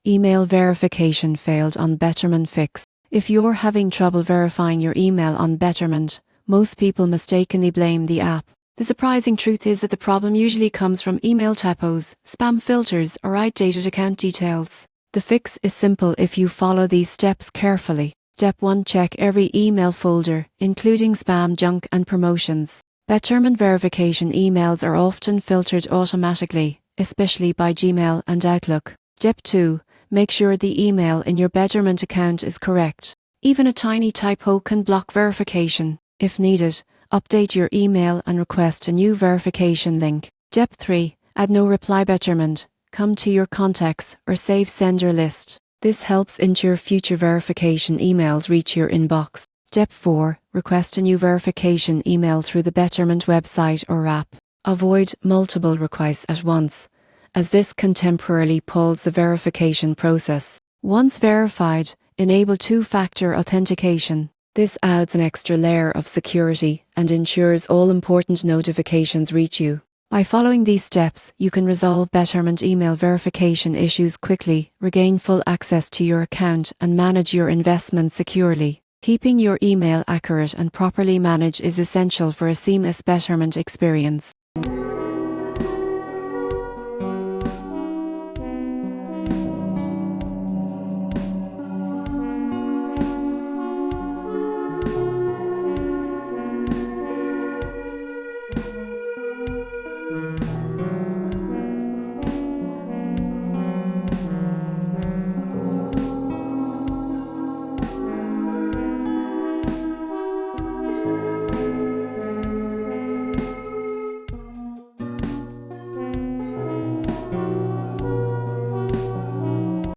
Email verification failed on Betterment Fix. If you're having trouble verifying your email on Betterment, most people mistakenly blame the app. The surprising truth is that the problem usually comes from email typos, spam filters, or outdated account details. The fix is simple if you follow these steps carefully. Step 1. Check every email folder, including spam, junk, and promotions. Betterment verification emails are often filtered automatically, especially by Gmail and Outlook. Step 2. Make sure the email in your Betterment account is correct. Even a tiny typo can block verification. If needed, update your email and request a new verification link. Step 3. Add no reply Betterment. Come to your contacts or save sender list. This helps ensure future verification emails reach your inbox. Step 4. Request a new verification email through the Betterment website or app. Avoid multiple requests at once, as this can temporarily pause the verification process. Once verified, enable two-factor authentication. This adds an extra layer of security and ensures all important notifications reach you. By following these steps, you can resolve Betterment email verification issues quickly, regain full access to your account, and manage your investments securely. Keeping your email accurate and properly managed is essential for a seamless Betterment experience.